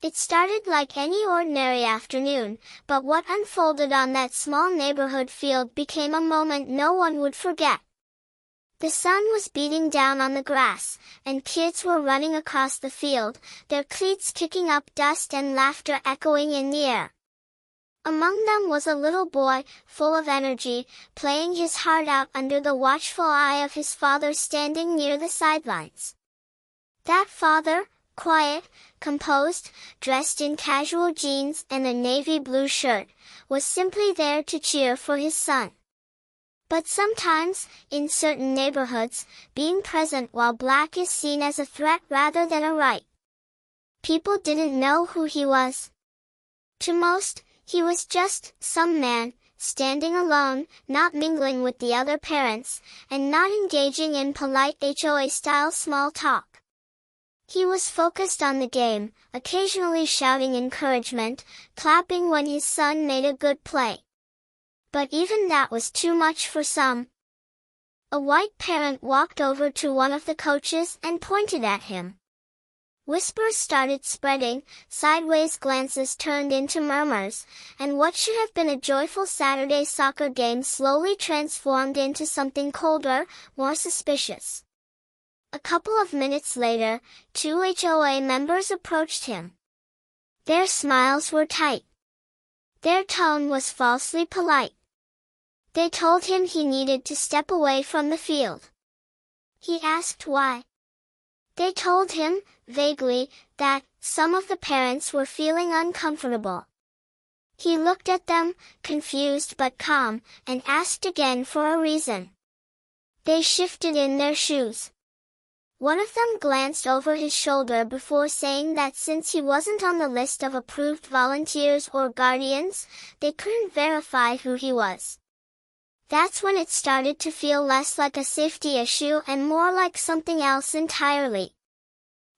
It started like any ordinary afternoon, but what unfolded on that small neighborhood field became a moment no one would forget. The sun was beating down on the grass, and kids were running across the field, their cleats kicking up dust and laughter echoing in the air. Among them was a little boy, full of energy, playing his heart out under the watchful eye of his father standing near the sidelines. That father, quiet, composed, dressed in casual jeans and a navy blue shirt, was simply there to cheer for his son. But sometimes, in certain neighborhoods, being present while black is seen as a threat rather than a right. People didn't know who he was. To most, he was just some man, standing alone, not mingling with the other parents, and not engaging in polite HOA-style small talk. He was focused on the game, occasionally shouting encouragement, clapping when his son made a good play. But even that was too much for some. A white parent walked over to one of the coaches and pointed at him. Whispers started spreading, sideways glances turned into murmurs, and what should have been a joyful Saturday soccer game slowly transformed into something colder, more suspicious. A couple of minutes later, 2 HOA members approached him. Their smiles were tight. Their tone was falsely polite. They told him he needed to step away from the field. He asked why. They told him, vaguely, that some of the parents were feeling uncomfortable. He looked at them, confused but calm, and asked again for a reason. They shifted in their shoes. One of them glanced over his shoulder before saying that since he wasn't on the list of approved volunteers or guardians, they couldn't verify who he was. That's when it started to feel less like a safety issue and more like something else entirely.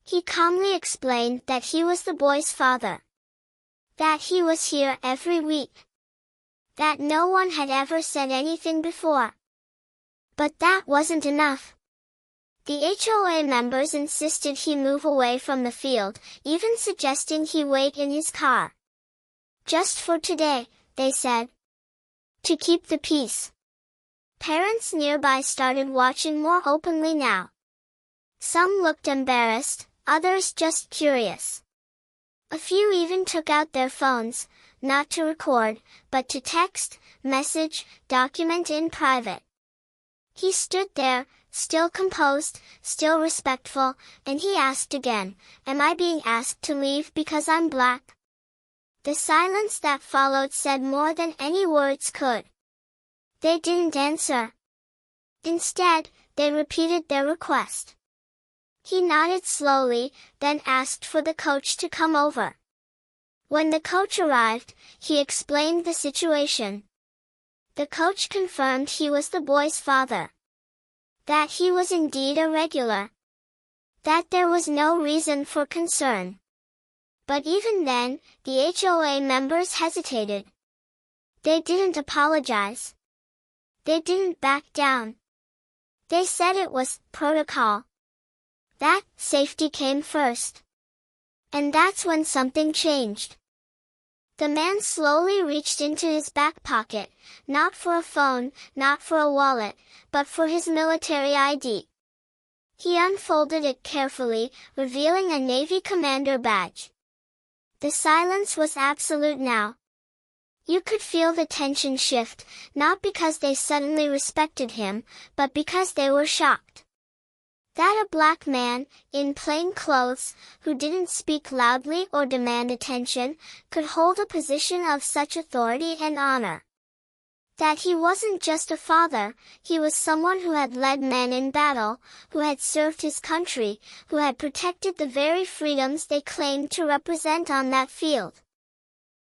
He calmly explained that he was the boy's father. That he was here every week. That no one had ever said anything before. But that wasn't enough. The HOA members insisted he move away from the field, even suggesting he wait in his car. Just for today, they said. To keep the peace. Parents nearby started watching more openly now. Some looked embarrassed, others just curious. A few even took out their phones, not to record, but to text, message, document in private. He stood there, still composed, still respectful, and he asked again, "Am I being asked to leave because I'm black?" The silence that followed said more than any words could. They didn't answer. Instead, they repeated their request. He nodded slowly, then asked for the coach to come over. When the coach arrived, he explained the situation. The coach confirmed he was the boy's father. That he was indeed a regular. That there was no reason for concern. But even then, the HOA members hesitated. They didn't apologize. They didn't back down. They said it was protocol. That safety came first. And that's when something changed. The man slowly reached into his back pocket, not for a phone, not for a wallet, but for his military ID. He unfolded it carefully, revealing a Navy commander badge. The silence was absolute now. You could feel the tension shift, not because they suddenly respected him, but because they were shocked. That a black man, in plain clothes, who didn't speak loudly or demand attention, could hold a position of such authority and honor. That he wasn't just a father, he was someone who had led men in battle, who had served his country, who had protected the very freedoms they claimed to represent on that field.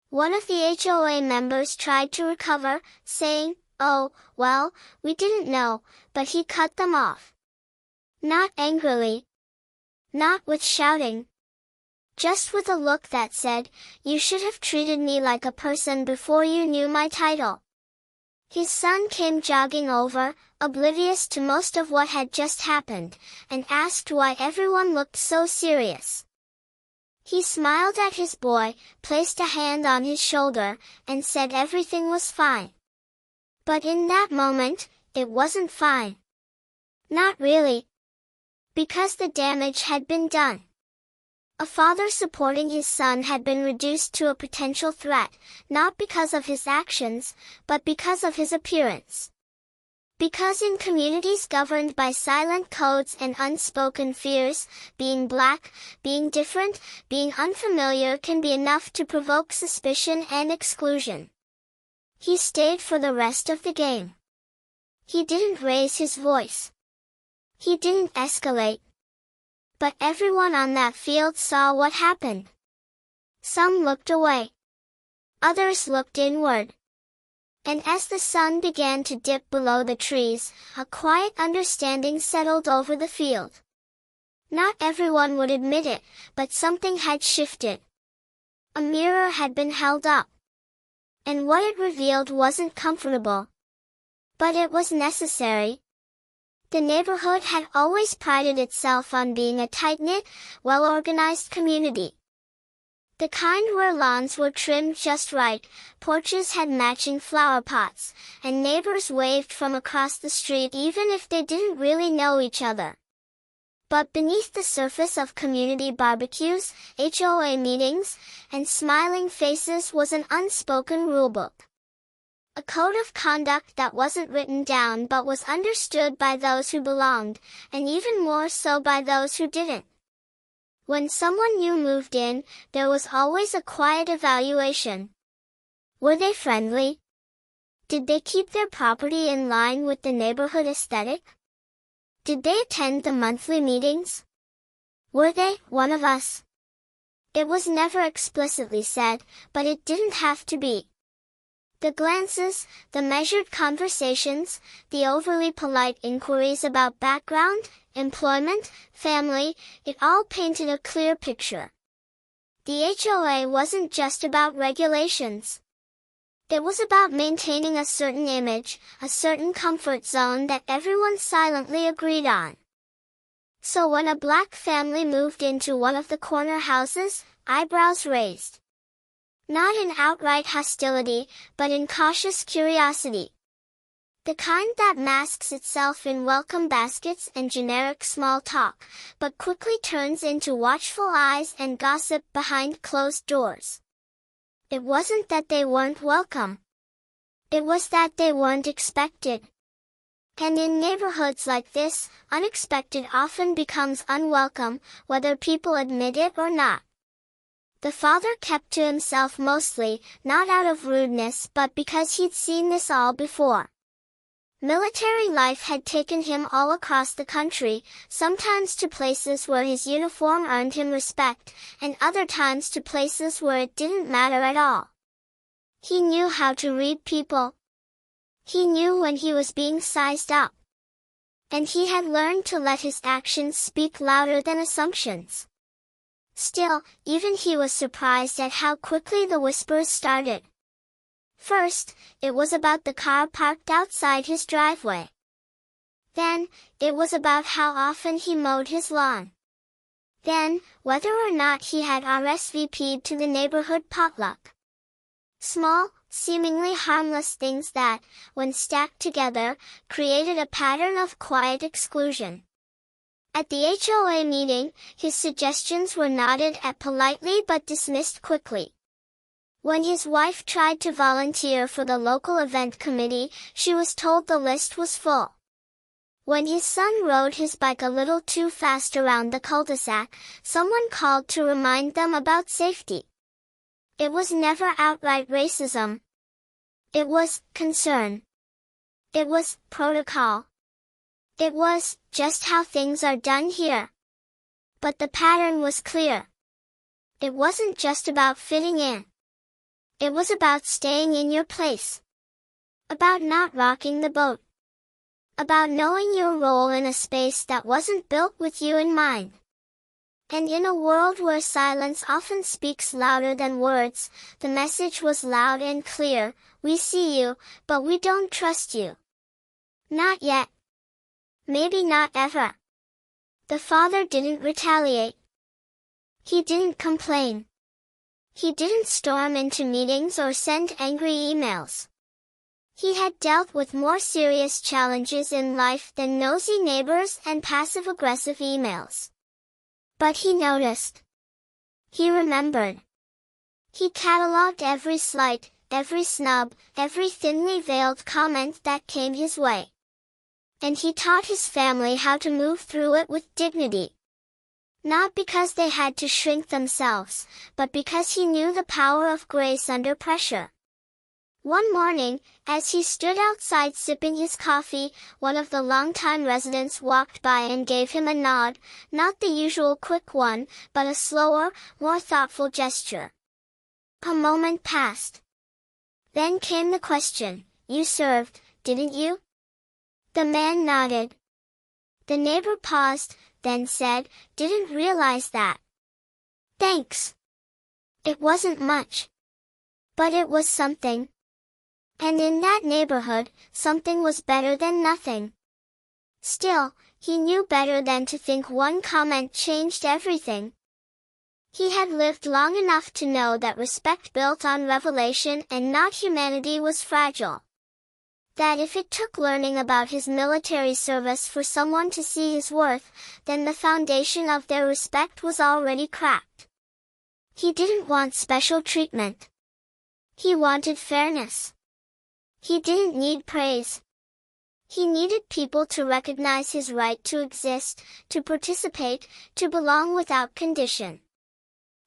One of the HOA members tried to recover, saying, "Oh, well, we didn't know," but he cut them off. Not angrily. Not with shouting. Just with a look that said, "You should have treated me like a person before you knew my title." His son came jogging over, oblivious to most of what had just happened, and asked why everyone looked so serious. He smiled at his boy, placed a hand on his shoulder, and said everything was fine. But in that moment, it wasn't fine. Not really. Because the damage had been done. A father supporting his son had been reduced to a potential threat, not because of his actions, but because of his appearance. Because in communities governed by silent codes and unspoken fears, being black, being different, being unfamiliar can be enough to provoke suspicion and exclusion. He stayed for the rest of the game. He didn't raise his voice. He didn't escalate. But everyone on that field saw what happened. Some looked away. Others looked inward. And as the sun began to dip below the trees, a quiet understanding settled over the field. Not everyone would admit it, but something had shifted. A mirror had been held up. And what it revealed wasn't comfortable. But it was necessary. The neighborhood had always prided itself on being a tight-knit, well-organized community. The kind where lawns were trimmed just right, porches had matching flower pots, and neighbors waved from across the street even if they didn't really know each other. But beneath the surface of community barbecues, HOA meetings, and smiling faces was an unspoken rulebook. A code of conduct that wasn't written down but was understood by those who belonged, and even more so by those who didn't. When someone new moved in, there was always a quiet evaluation. Were they friendly? Did they keep their property in line with the neighborhood aesthetic? Did they attend the monthly meetings? Were they one of us? It was never explicitly said, but it didn't have to be. The glances, the measured conversations, the overly polite inquiries about background, employment, family, it all painted a clear picture. The HOA wasn't just about regulations. It was about maintaining a certain image, a certain comfort zone that everyone silently agreed on. So when a black family moved into one of the corner houses, eyebrows raised. Not in outright hostility, but in cautious curiosity. The kind that masks itself in welcome baskets and generic small talk, but quickly turns into watchful eyes and gossip behind closed doors. It wasn't that they weren't welcome. It was that they weren't expected. And in neighborhoods like this, unexpected often becomes unwelcome, whether people admit it or not. The father kept to himself mostly, not out of rudeness but because he'd seen this all before. Military life had taken him all across the country, sometimes to places where his uniform earned him respect, and other times to places where it didn't matter at all. He knew how to read people. He knew when he was being sized up. And he had learned to let his actions speak louder than assumptions. Still, even he was surprised at how quickly the whispers started. First, it was about the car parked outside his driveway. Then, it was about how often he mowed his lawn. Then, whether or not he had RSVP'd to the neighborhood potluck. Small, seemingly harmless things that, when stacked together, created a pattern of quiet exclusion. At the HOA meeting, his suggestions were nodded at politely but dismissed quickly. When his wife tried to volunteer for the local event committee, she was told the list was full. When his son rode his bike a little too fast around the cul-de-sac, someone called to remind them about safety. It was never outright racism. It was concern. It was protocol. It was just how things are done here. But the pattern was clear. It wasn't just about fitting in. It was about staying in your place. About not rocking the boat. About knowing your role in a space that wasn't built with you in mind. And in a world where silence often speaks louder than words, the message was loud and clear: we see you, but we don't trust you. Not yet. Maybe not ever. The father didn't retaliate. He didn't complain. He didn't storm into meetings or send angry emails. He had dealt with more serious challenges in life than nosy neighbors and passive-aggressive emails. But he noticed. He remembered. He cataloged every slight, every snub, every thinly veiled comment that came his way. And he taught his family how to move through it with dignity. Not because they had to shrink themselves, but because he knew the power of grace under pressure. One morning, as he stood outside sipping his coffee, one of the longtime residents walked by and gave him a nod, not the usual quick one, but a slower, more thoughtful gesture. A moment passed. Then came the question, "You served, didn't you?" The man nodded. The neighbor paused, then said, "Didn't realize that." "Thanks." It wasn't much. But it was something. And in that neighborhood, something was better than nothing. Still, he knew better than to think one comment changed everything. He had lived long enough to know that respect built on revelation and not humanity was fragile. That if it took learning about his military service for someone to see his worth, then the foundation of their respect was already cracked. He didn't want special treatment. He wanted fairness. He didn't need praise. He needed people to recognize his right to exist, to participate, to belong without condition.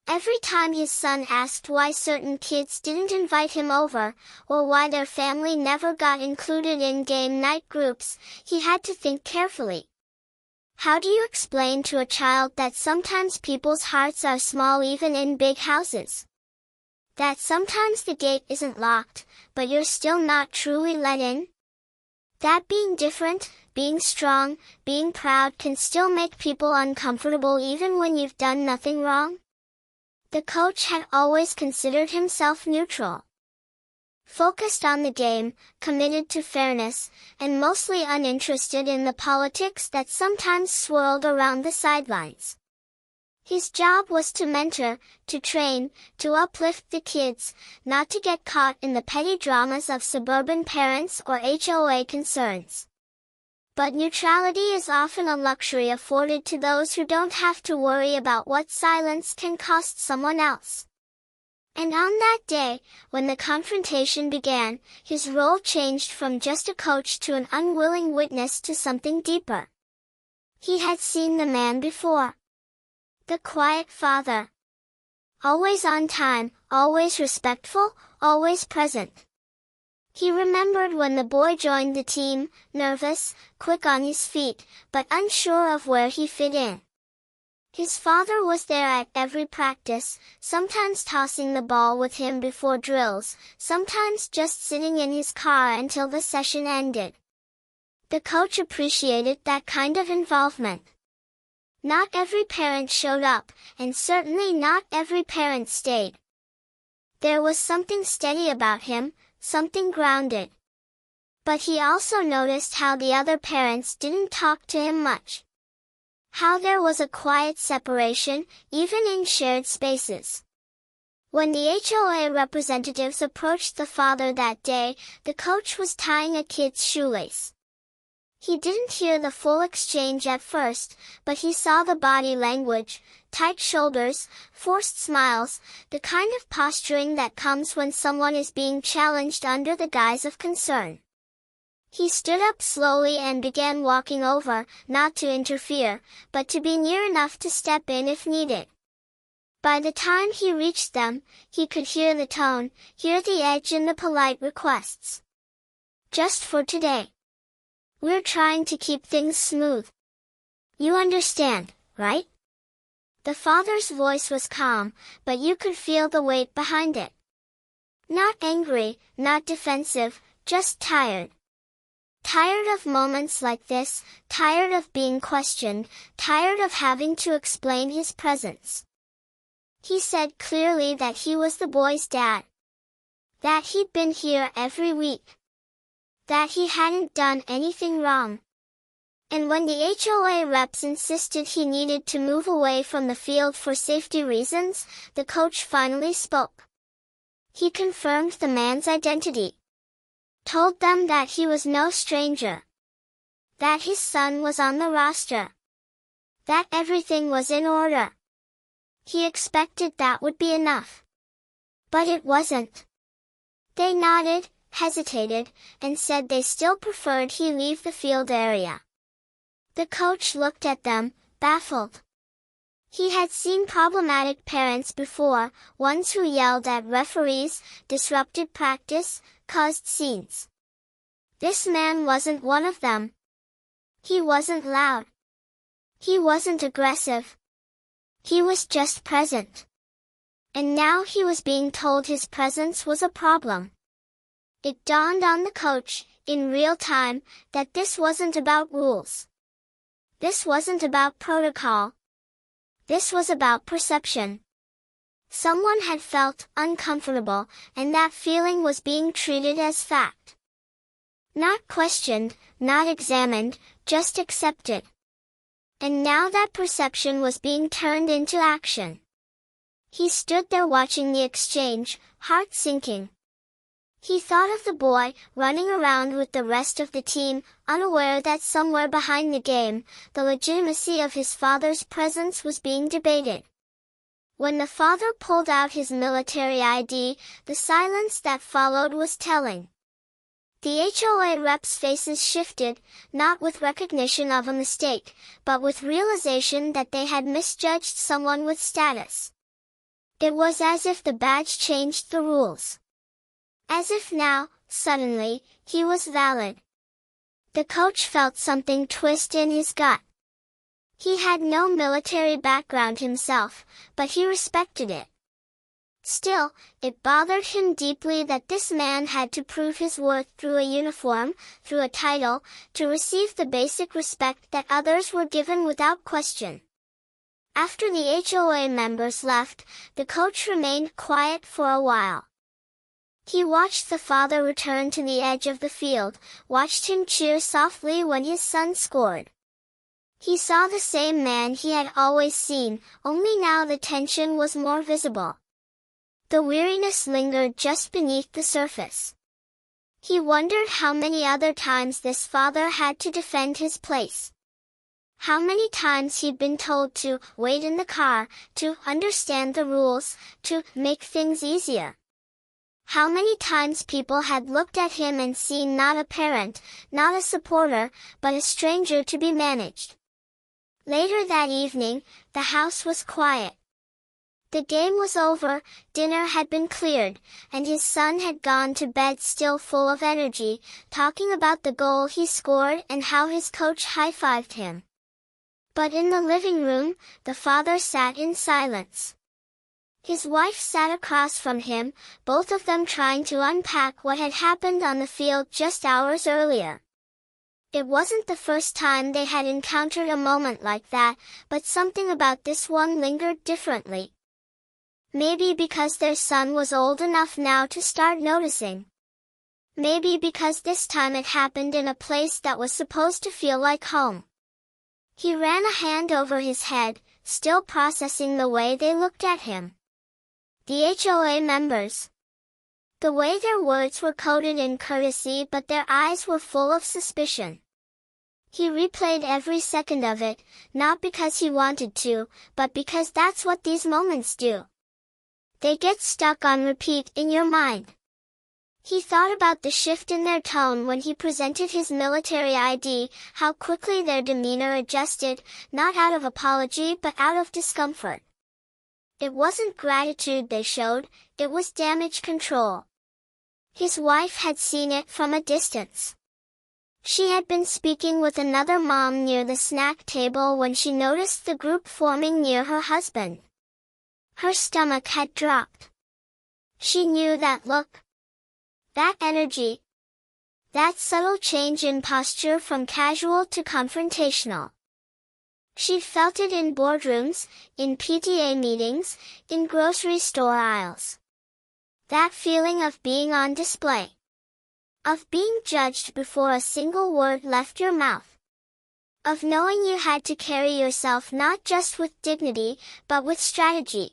Every time his son asked why certain kids didn't invite him over, or why their family never got included in game night groups, he had to think carefully. How do you explain to a child that sometimes people's hearts are small even in big houses? That sometimes the gate isn't locked, but you're still not truly let in? That being different, being strong, being proud can still make people uncomfortable even when you've done nothing wrong? The coach had always considered himself neutral. Focused on the game, committed to fairness, and mostly uninterested in the politics that sometimes swirled around the sidelines. His job was to mentor, to train, to uplift the kids, not to get caught in the petty dramas of suburban parents or HOA concerns. But neutrality is often a luxury afforded to those who don't have to worry about what silence can cost someone else. And on that day, when the confrontation began, his role changed from just a coach to an unwilling witness to something deeper. He had seen the man before. The quiet father. Always on time, always respectful, always present. He remembered when the boy joined the team, nervous, quick on his feet, but unsure of where he fit in. His father was there at every practice, sometimes tossing the ball with him before drills, sometimes just sitting in his car until the session ended. The coach appreciated that kind of involvement. Not every parent showed up, and certainly not every parent stayed. There was something steady about him, something grounded. But he also noticed how the other parents didn't talk to him much. How there was a quiet separation, even in shared spaces. When the HOA representatives approached the father that day, the coach was tying a kid's shoelace. He didn't hear the full exchange at first, but he saw the body language, tight shoulders, forced smiles, the kind of posturing that comes when someone is being challenged under the guise of concern. He stood up slowly and began walking over, not to interfere, but to be near enough to step in if needed. By the time he reached them, he could hear the tone, hear the edge in the polite requests. Just for today. We're trying to keep things smooth. You understand, right? The father's voice was calm, but you could feel the weight behind it. Not angry, not defensive, just tired. Tired of moments like this, tired of being questioned, tired of having to explain his presence. He said clearly that he was the boy's dad. That he'd been here every week. That he hadn't done anything wrong. And when the HOA reps insisted he needed to move away from the field for safety reasons, the coach finally spoke. He confirmed the man's identity. Told them that he was no stranger. That his son was on the roster. That everything was in order. He expected that would be enough. But it wasn't. They nodded, hesitated, and said they still preferred he leave the field area. The coach looked at them, baffled. He had seen problematic parents before, ones who yelled at referees, disrupted practice, caused scenes. This man wasn't one of them. He wasn't loud. He wasn't aggressive. He was just present. And now he was being told his presence was a problem. It dawned on the coach, in real time, that this wasn't about rules. This wasn't about protocol. This was about perception. Someone had felt uncomfortable, and that feeling was being treated as fact. Not questioned, not examined, just accepted. And now that perception was being turned into action. He stood there watching the exchange, heart sinking. He thought of the boy, running around with the rest of the team, unaware that somewhere behind the game, the legitimacy of his father's presence was being debated. When the father pulled out his military ID, the silence that followed was telling. The HOA reps' faces shifted, not with recognition of a mistake, but with realization that they had misjudged someone with status. It was as if the badge changed the rules. As if now, suddenly, he was valid. The coach felt something twist in his gut. He had no military background himself, but he respected it. Still, it bothered him deeply that this man had to prove his worth through a uniform, through a title, to receive the basic respect that others were given without question. After the HOA members left, the coach remained quiet for a while. He watched the father return to the edge of the field, watched him cheer softly when his son scored. He saw the same man he had always seen, only now the tension was more visible. The weariness lingered just beneath the surface. He wondered how many other times this father had to defend his place. How many times he'd been told to wait in the car, to understand the rules, to make things easier. How many times people had looked at him and seen not a parent, not a supporter, but a stranger to be managed. Later that evening, the house was quiet. The game was over, dinner had been cleared, and his son had gone to bed still full of energy, talking about the goal he scored and how his coach high-fived him. But in the living room, the father sat in silence. His wife sat across from him, both of them trying to unpack what had happened on the field just hours earlier. It wasn't the first time they had encountered a moment like that, but something about this one lingered differently. Maybe because their son was old enough now to start noticing. Maybe because this time it happened in a place that was supposed to feel like home. He ran a hand over his head, still processing the way they looked at him. The HOA members. The way their words were coded in courtesy, but their eyes were full of suspicion. He replayed every second of it, not because he wanted to, but because that's what these moments do. They get stuck on repeat in your mind. He thought about the shift in their tone when he presented his military ID, how quickly their demeanor adjusted, not out of apology but out of discomfort. It wasn't gratitude they showed, it was damage control. His wife had seen it from a distance. She had been speaking with another mom near the snack table when she noticed the group forming near her husband. Her stomach had dropped. She knew that look. That energy. That subtle change in posture from casual to confrontational. She'd felt it in boardrooms, in PTA meetings, in grocery store aisles. That feeling of being on display. Of being judged before a single word left your mouth. Of knowing you had to carry yourself not just with dignity, but with strategy.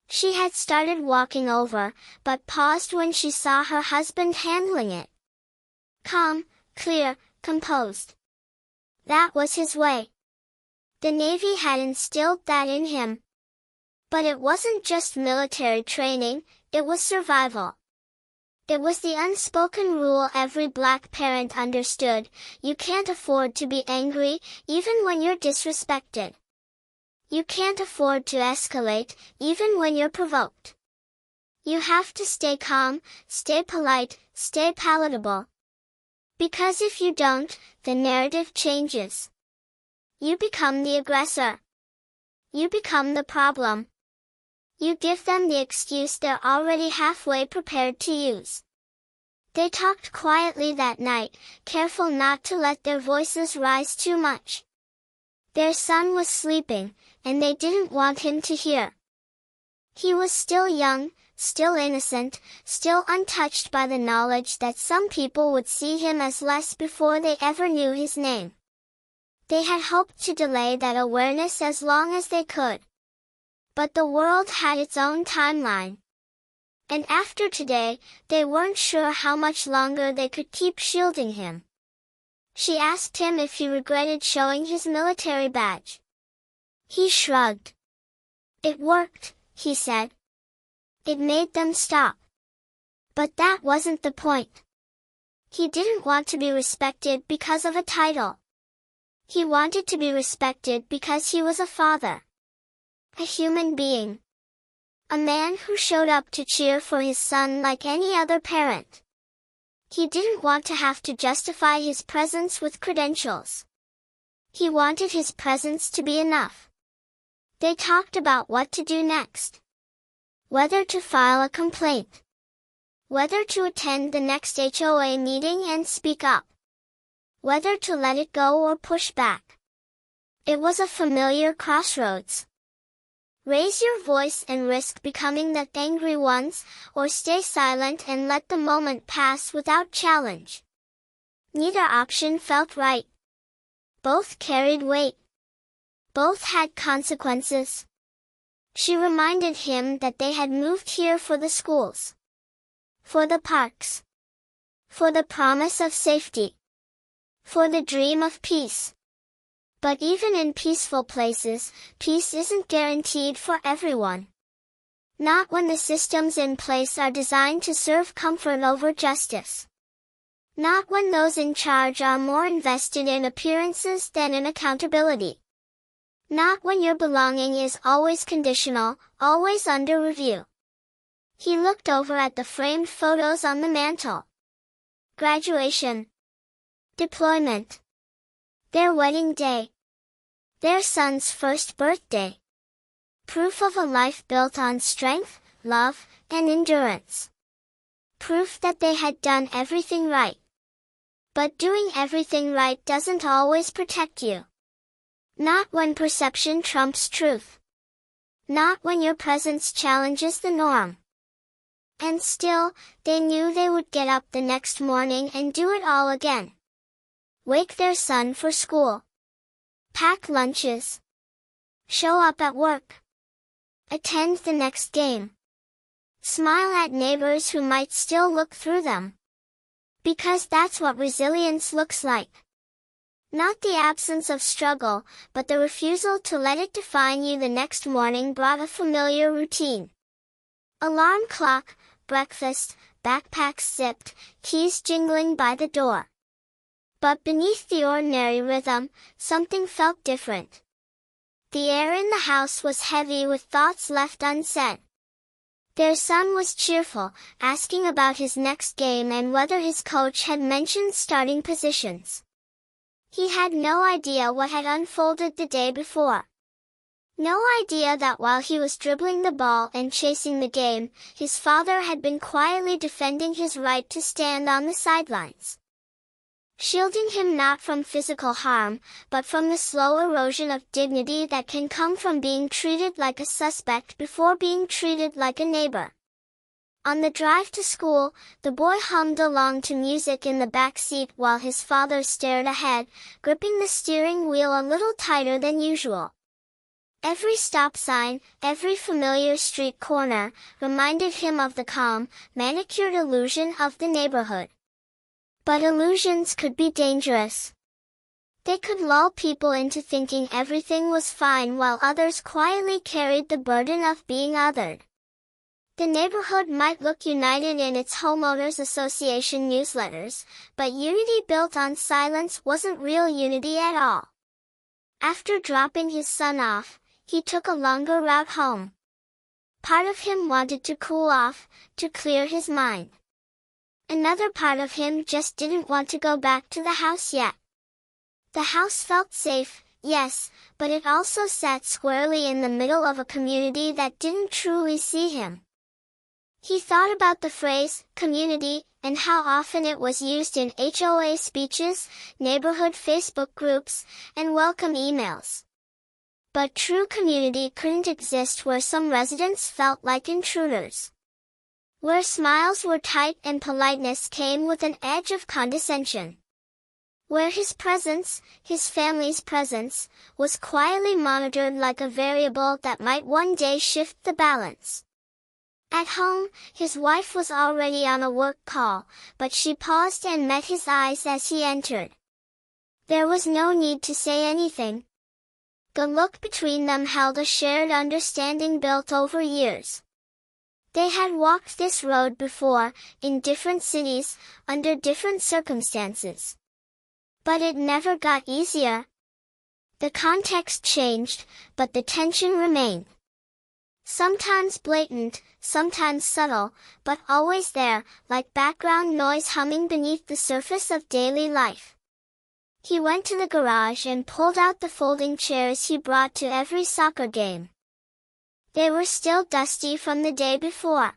She had started walking over, but paused when she saw her husband handling it. Calm, clear, composed. That was his way. The Navy had instilled that in him. But it wasn't just military training, it was survival. It was the unspoken rule every black parent understood: you can't afford to be angry, even when you're disrespected. You can't afford to escalate, even when you're provoked. You have to stay calm, stay polite, stay palatable. Because if you don't, the narrative changes. You become the aggressor. You become the problem. You give them the excuse they're already halfway prepared to use. They talked quietly that night, careful not to let their voices rise too much. Their son was sleeping, and they didn't want him to hear. He was still young, still innocent, still untouched by the knowledge that some people would see him as less before they ever knew his name. They had hoped to delay that awareness as long as they could. But the world had its own timeline. And after today, they weren't sure how much longer they could keep shielding him. She asked him if he regretted showing his military badge. He shrugged. It worked, he said. It made them stop. But that wasn't the point. He didn't want to be respected because of a title. He wanted to be respected because he was a father. A human being. A man who showed up to cheer for his son like any other parent. He didn't want to have to justify his presence with credentials. He wanted his presence to be enough. They talked about what to do next. Whether to file a complaint. Whether to attend the next HOA meeting and speak up. Whether to let it go or push back. It was a familiar crossroads. Raise your voice and risk becoming the angry ones, or stay silent and let the moment pass without challenge. Neither option felt right. Both carried weight. Both had consequences. She reminded him that they had moved here for the schools. For the parks. For the promise of safety. For the dream of peace. But even in peaceful places, peace isn't guaranteed for everyone. Not when the systems in place are designed to serve comfort over justice. Not when those in charge are more invested in appearances than in accountability. Not when your belonging is always conditional, always under review. He looked over at the framed photos on the mantel. Graduation. Deployment. Their wedding day. Their son's first birthday. Proof of a life built on strength, love, and endurance. Proof that they had done everything right. But doing everything right doesn't always protect you. Not when perception trumps truth. Not when your presence challenges the norm. And still, they knew they would get up the next morning and do it all again. Wake their son for school. Pack lunches. Show up at work. Attend the next game. Smile at neighbors who might still look through them. Because that's what resilience looks like. Not the absence of struggle, but the refusal to let it define you. The next morning brought a familiar routine. Alarm clock, breakfast, backpacks zipped, keys jingling by the door. But beneath the ordinary rhythm, something felt different. The air in the house was heavy with thoughts left unsaid. Their son was cheerful, asking about his next game and whether his coach had mentioned starting positions. He had no idea what had unfolded the day before. No idea that while he was dribbling the ball and chasing the game, his father had been quietly defending his right to stand on the sidelines. Shielding him not from physical harm, but from the slow erosion of dignity that can come from being treated like a suspect before being treated like a neighbor. On the drive to school, the boy hummed along to music in the back seat while his father stared ahead, gripping the steering wheel a little tighter than usual. Every stop sign, every familiar street corner, reminded him of the calm, manicured illusion of the neighborhood. But illusions could be dangerous. They could lull people into thinking everything was fine while others quietly carried the burden of being othered. The neighborhood might look united in its homeowners association newsletters, but unity built on silence wasn't real unity at all. After dropping his son off, he took a longer route home. Part of him wanted to cool off, to clear his mind. Another part of him just didn't want to go back to the house yet. The house felt safe, yes, but it also sat squarely in the middle of a community that didn't truly see him. He thought about the phrase, community, and how often it was used in HOA speeches, neighborhood Facebook groups, and welcome emails. But true community couldn't exist where some residents felt like intruders. Where smiles were tight and politeness came with an edge of condescension. Where his presence, his family's presence, was quietly monitored like a variable that might one day shift the balance. At home, his wife was already on a work call, but she paused and met his eyes as he entered. There was no need to say anything. The look between them held a shared understanding built over years. They had walked this road before, in different cities, under different circumstances. But it never got easier. The context changed, but the tension remained. Sometimes blatant, sometimes subtle, but always there, like background noise humming beneath the surface of daily life. He went to the garage and pulled out the folding chairs he brought to every soccer game. They were still dusty from the day before.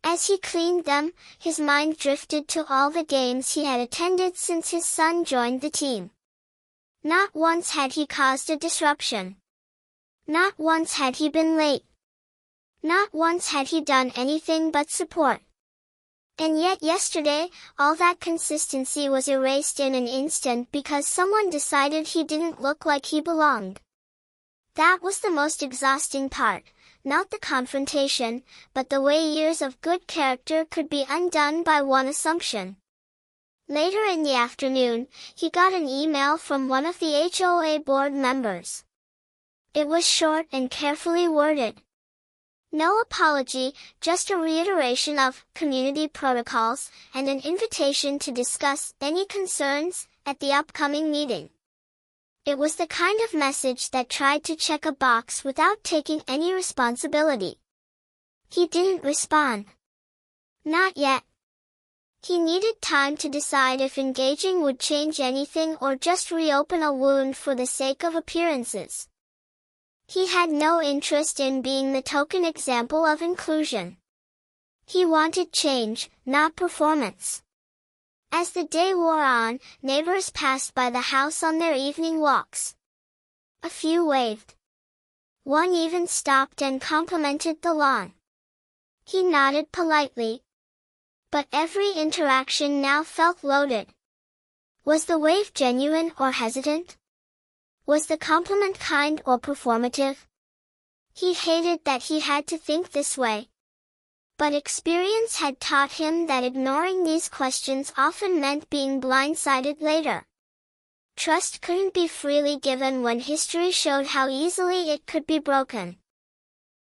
As he cleaned them, his mind drifted to all the games he had attended since his son joined the team. Not once had he caused a disruption. Not once had he been late. Not once had he done anything but support. And yet yesterday, all that consistency was erased in an instant because someone decided he didn't look like he belonged. That was the most exhausting part, not the confrontation, but the way years of good character could be undone by one assumption. Later in the afternoon, he got an email from one of the HOA board members. It was short and carefully worded. No apology, just a reiteration of community protocols and an invitation to discuss any concerns at the upcoming meeting. It was the kind of message that tried to check a box without taking any responsibility. He didn't respond. Not yet. He needed time to decide if engaging would change anything or just reopen a wound for the sake of appearances. He had no interest in being the token example of inclusion. He wanted change, not performance. As the day wore on, neighbors passed by the house on their evening walks. A few waved. One even stopped and complimented the lawn. He nodded politely. But every interaction now felt loaded. Was the wave genuine or hesitant? Was the compliment kind or performative? He hated that he had to think this way. But experience had taught him that ignoring these questions often meant being blindsided later. Trust couldn't be freely given when history showed how easily it could be broken.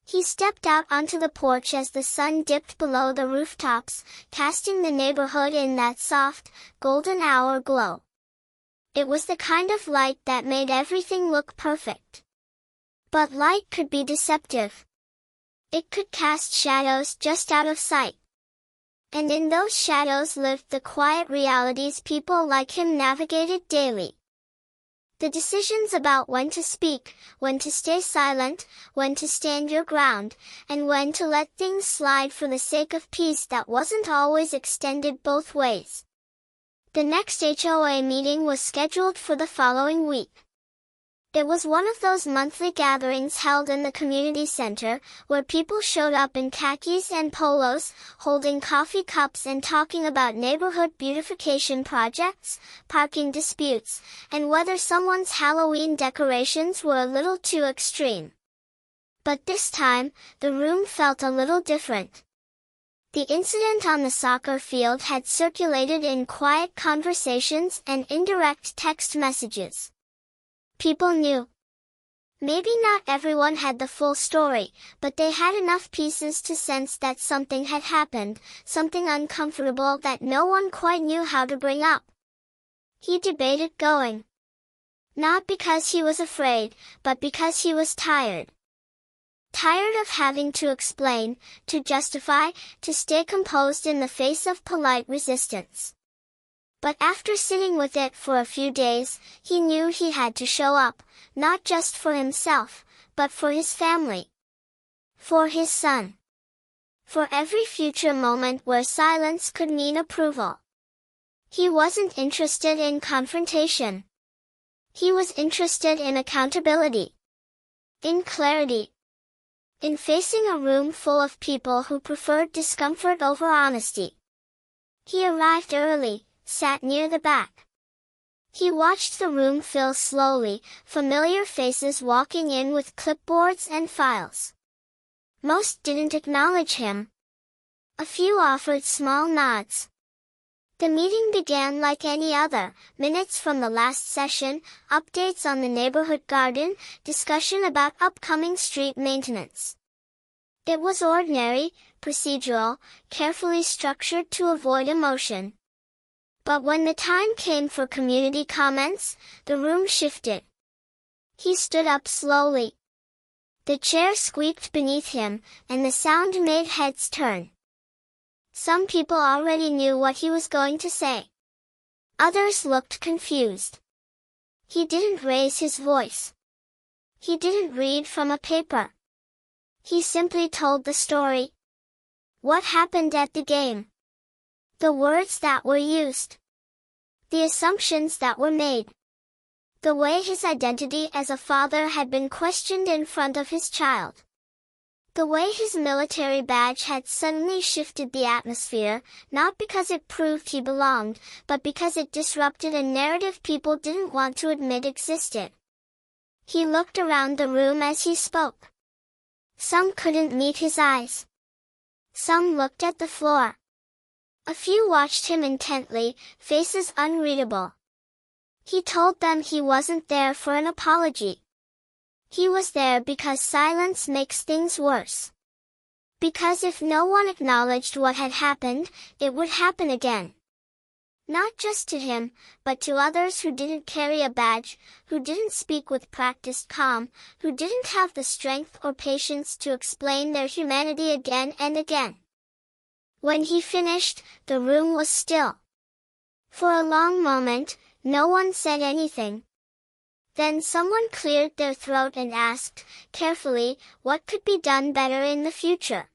He stepped out onto the porch as the sun dipped below the rooftops, casting the neighborhood in that soft, golden hour glow. It was the kind of light that made everything look perfect. But light could be deceptive. It could cast shadows just out of sight. And in those shadows lived the quiet realities people like him navigated daily. The decisions about when to speak, when to stay silent, when to stand your ground, and when to let things slide for the sake of peace that wasn't always extended both ways. The next HOA meeting was scheduled for the following week. It was one of those monthly gatherings held in the community center, where people showed up in khakis and polos, holding coffee cups and talking about neighborhood beautification projects, parking disputes, and whether someone's Halloween decorations were a little too extreme. But this time, the room felt a little different. The incident on the soccer field had circulated in quiet conversations and indirect text messages. People knew. Maybe not everyone had the full story, but they had enough pieces to sense that something had happened, something uncomfortable that no one quite knew how to bring up. He debated going. Not because he was afraid, but because he was tired. Tired of having to explain, to justify, to stay composed in the face of polite resistance. But after sitting with it for a few days, he knew he had to show up, not just for himself, but for his family. For his son. For every future moment where silence could mean approval. He wasn't interested in confrontation. He was interested in accountability. In clarity. In facing a room full of people who preferred discomfort over honesty. He arrived early, sat near the back. He watched the room fill slowly, familiar faces walking in with clipboards and files. Most didn't acknowledge him. A few offered small nods. The meeting began like any other, minutes from the last session, updates on the neighborhood garden, discussion about upcoming street maintenance. It was ordinary, procedural, carefully structured to avoid emotion. But when the time came for community comments, the room shifted. He stood up slowly. The chair squeaked beneath him, and the sound made heads turn. Some people already knew what he was going to say. Others looked confused. He didn't raise his voice. He didn't read from a paper. He simply told the story. What happened at the game? The words that were used. The assumptions that were made. The way his identity as a father had been questioned in front of his child. The way his military badge had suddenly shifted the atmosphere, not because it proved he belonged, but because it disrupted a narrative people didn't want to admit existed. He looked around the room as he spoke. Some couldn't meet his eyes. Some looked at the floor. A few watched him intently, faces unreadable. He told them he wasn't there for an apology. He was there because silence makes things worse. Because if no one acknowledged what had happened, it would happen again. Not just to him, but to others who didn't carry a badge, who didn't speak with practiced calm, who didn't have the strength or patience to explain their humanity again and again. When he finished, the room was still. For a long moment, no one said anything. Then someone cleared their throat and asked, carefully, what could be done better in the future?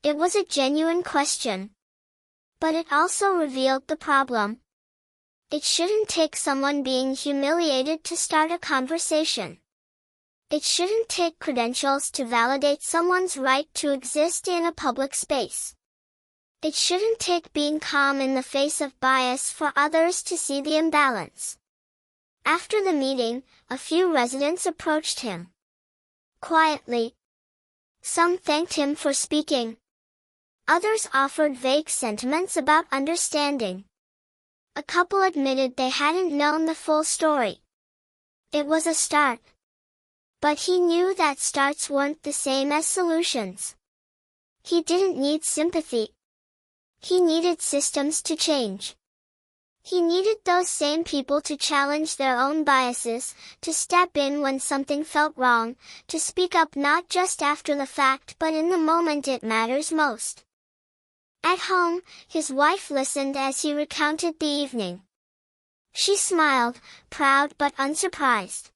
It was a genuine question. But it also revealed the problem. It shouldn't take someone being humiliated to start a conversation. It shouldn't take credentials to validate someone's right to exist in a public space. It shouldn't take being calm in the face of bias for others to see the imbalance. After the meeting, a few residents approached him. Quietly. Some thanked him for speaking. Others offered vague sentiments about understanding. A couple admitted they hadn't known the full story. It was a start. But he knew that starts weren't the same as solutions. He didn't need sympathy. He needed systems to change. He needed those same people to challenge their own biases, to step in when something felt wrong, to speak up not just after the fact but in the moment it matters most. At home, his wife listened as he recounted the evening. She smiled, proud but unsurprised.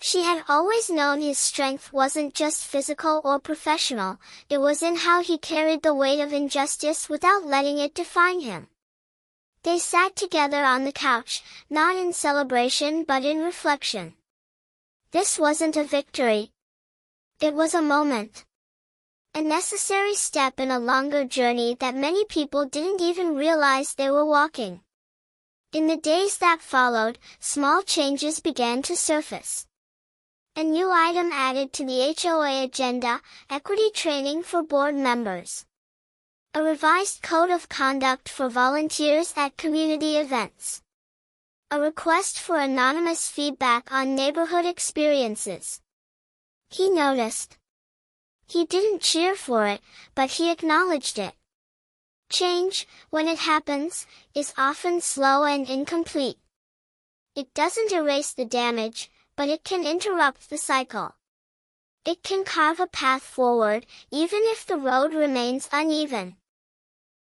She had always known his strength wasn't just physical or professional, it was in how he carried the weight of injustice without letting it define him. They sat together on the couch, not in celebration but in reflection. This wasn't a victory. It was a moment. A necessary step in a longer journey that many people didn't even realize they were walking. In the days that followed, small changes began to surface. A new item added to the HOA agenda, equity training for board members. A revised code of conduct for volunteers at community events. A request for anonymous feedback on neighborhood experiences. He noticed. He didn't cheer for it, but he acknowledged it. Change, when it happens, is often slow and incomplete. It doesn't erase the damage, but it can interrupt the cycle. It can carve a path forward, even if the road remains uneven.